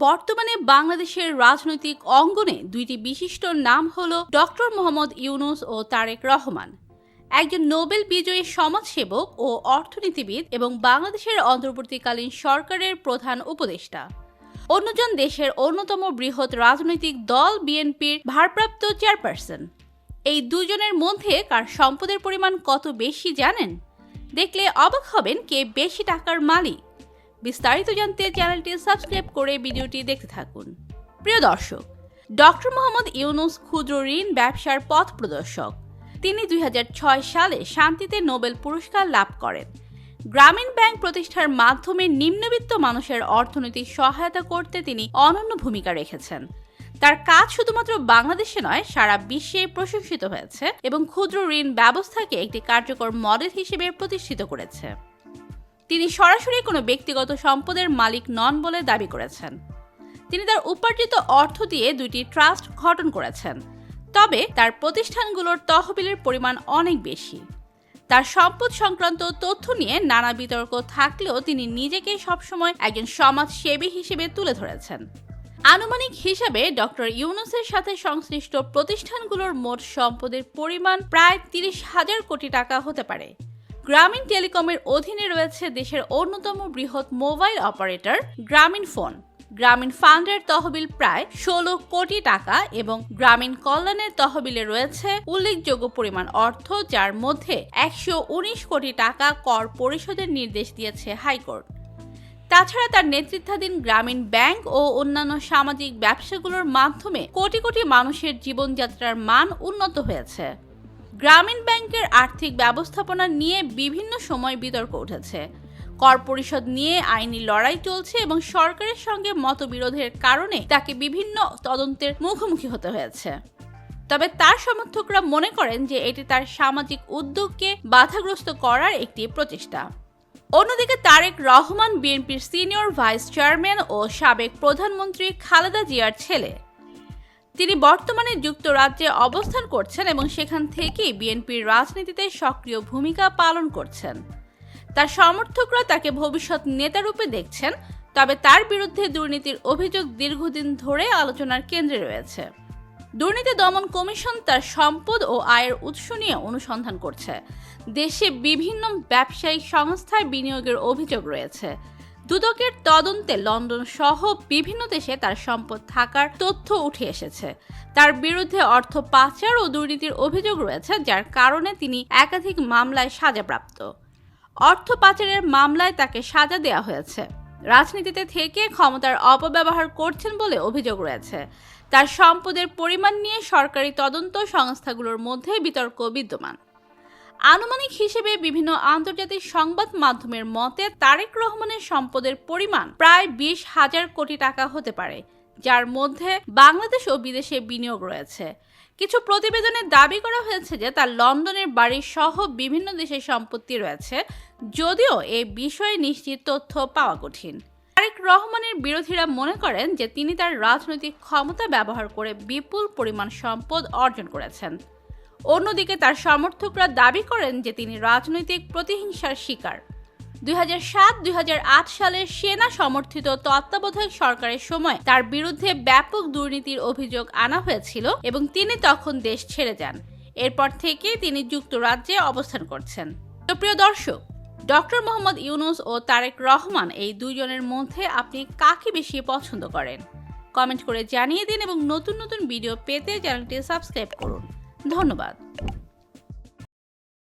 বর্তমানে বাংলাদেশের রাজনৈতিক অঙ্গনে দুইটি বিশিষ্ট নাম হলো ডক্টর মোহাম্মদ ইউনূস ও তারেক রহমান। একজন নোবেল বিজয়ী সমাজসেবক ও অর্থনীতিবিদ এবং বাংলাদেশের অন্তর্বর্তীকালীন সরকারের প্রধান উপদেষ্টা। অন্যজন দেশের অন্যতম বৃহৎ রাজনৈতিক দল বিএনপির ভারপ্রাপ্ত চেয়ারপারসন। এই দুজনের মধ্যে কার সম্পদের পরিমাণ কত বেশি জানেন? দেখলে অবাক হবেন কে বেশি টাকার মালিক। বিস্তারিত জানতে চ্যানেলটি সাবস্ক্রাইব করে ভিডিওটি দেখতে থাকুন। প্রিয় দর্শক, ডক্টর মোহাম্মদ ইউনূস ক্ষুদ্র ঋণ ব্যবসার পথ প্রদর্শক। তিনি 2006 সালে শান্তিতে নোবেল পুরস্কার লাভ করেন। গ্রামীণ ব্যাংক প্রতিষ্ঠার মাধ্যমে নিম্নবিত্ত মানুষের অর্থনৈতিক সহায়তা করতে তিনি অনন্য ভূমিকা রেখেছেন। তার কাজ শুধুমাত্র বাংলাদেশে নয়, সারা বিশ্বে প্রশংসিত হয়েছে এবং ক্ষুদ্র ঋণ ব্যবস্থাকে একটি কার্যকর মডেল হিসেবে প্রতিষ্ঠিত করেছে। তিনি সরাসরি কোনো ব্যক্তিগত সম্পদের মালিক নন বলে দাবি করেছেন। তিনি তার উপার্জিত অর্থ দিয়ে দুইটি ট্রাস্ট গঠন করেছেন, তবে তার প্রতিষ্ঠানগুলোর তহবিলের পরিমাণ অনেক বেশি। তার সম্পদ সংক্রান্ত তথ্য নিয়ে নানা বিতর্ক থাকলেও তিনি নিজেকে সবসময় একজন সমাজসেবী হিসেবে তুলে ধরেছেন। আনুমানিক হিসাবে ডক্টর ইউনূসের সাথে সংশ্লিষ্ট প্রতিষ্ঠানগুলোর মোট সম্পদের পরিমাণ প্রায় 30,000 কোটি টাকা হতে পারে। গ্রামীণ টেলিকমের অধীনে রয়েছে দেশের অন্যতম বৃহৎ মোবাইল অপারেটর গ্রামীণ ফোন। গ্রামীণ ফান্ডের তহবিল প্রায় 16 কোটি টাকা এবং গ্রামীণ কল্যাণের তহবিলে রয়েছে উল্লেখযোগ্য পরিমাণ অর্থ, যার মধ্যে 119 কোটি টাকা কর পরিশোধের নির্দেশ দিয়েছে হাইকোর্ট। তাছাড়া তার নেতৃত্বাধীন গ্রামীণ ব্যাংক ও অন্যান্য সামাজিক ব্যবসাগুলোর মাধ্যমে কোটি কোটি মানুষের জীবনযাত্রার মান উন্নত হয়েছে। গ্রামীণ ব্যাংকের আর্থিক ব্যবস্থাপনা নিয়ে বিভিন্ন সময় বিতর্ক উঠেছে। কর পরিশোধ নিয়ে আইনি লড়াই চলছে এবং সরকারের সঙ্গে মতবিরোধের কারণে তাকে বিভিন্ন তদন্তের মুখোমুখি হতে হয়েছে। তবে তার সমর্থকরা মনে করেন যে এটি তার সামাজিক উদ্যোগকে বাধাগ্রস্ত করার একটি প্রচেষ্টা। অন্যদিকে তারেক রহমান বিএনপির সিনিয়র ভাইস চেয়ারম্যান ও সাবেক প্রধানমন্ত্রী খালেদা জিয়ার ছেলে। তিনি বর্তমানে যুক্তরাজ্যে অবস্থান করছেন এবং সেখান থেকেই বিএনপির রাজনীতিতে সক্রিয় ভূমিকা পালন করছেন। তার সমর্থকরা তাকে ভবিষ্যৎ নেতারূপে দেখছেন, তবে তার বিরুদ্ধে দুর্নীতির অভিযোগ দীর্ঘদিন ধরে আলোচনার কেন্দ্রে রয়েছে। দুর্নীতি দমন কমিশন তার সম্পদ ও আয়ের উৎস নিয়ে অনুসন্ধান করছে। দেশে বিভিন্ন ব্যবসায়িক সংস্থায় বিনিয়োগের অভিযোগ রয়েছে। দুদকের তদন্তে লন্ডন সহ বিভিন্ন দেশে তার সম্পদ থাকার তথ্য উঠে এসেছে। তার বিরুদ্ধে অর্থ পাচার ও দুর্নীতির অভিযোগ রয়েছে, যার কারণে তিনি একাধিক মামলায় সাজাপ্রাপ্ত। অর্থ পাচারের মামলায় তাকে সাজা দেওয়া হয়েছে। রাজনীতিতে থেকে ক্ষমতার অপব্যবহার করছেন বলে অভিযোগ রয়েছে। তার সম্পদের পরিমাণ নিয়ে সরকারি তদন্ত সংস্থাগুলোর মধ্যে বিতর্ক বিদ্যমান। আনুমানিক হিসেবে বিভিন্ন আন্তর্জাতিক সংবাদ মাধ্যমের মতে তারেক রহমানের সম্পদের পরিমাণ প্রায় 20,000 কোটি টাকা হতে পারে, যার মধ্যে বাংলাদেশ ও বিদেশে বিনিয়োগ রয়েছে। কিছু প্রতিবেদনে দাবি করা হয়েছে যে তার লন্ডনের বাড়ি সহ বিভিন্ন দেশের সম্পত্তি রয়েছে, যদিও এ বিষয়ে নিশ্চিত তথ্য পাওয়া কঠিন। তারেক রহমানের বিরোধীরা মনে করেন যে তিনি তার রাজনৈতিক ক্ষমতা ব্যবহার করে বিপুল পরিমাণ সম্পদ অর্জন করেছেন। অন্যদিকে তার সমর্থকরা দাবি করেন যে তিনি রাজনৈতিক প্রতিহিংসার শিকার। 2007-2008 সালের সেনা সমর্থিত তত্ত্বাবধায়ক সরকারের সময় তার বিরুদ্ধে ব্যাপক দুর্নীতির অভিযোগ আনা হয়েছিল এবং তিনি তখন দেশ ছেড়ে যান। এরপর থেকে তিনি যুক্তরাজ্যে অবস্থান করছেন। তো প্রিয় দর্শক, ডক্টর মোহাম্মদ ইউনূস ও তারেক রহমান এই দুইজনের মধ্যে আপনি কাকে বেশি পছন্দ করেন? কমেন্ট করে জানিয়ে দিন এবং নতুন নতুন ভিডিও পেতে চ্যানেলটি সাবস্ক্রাইব করুন। ধন্যবাদ।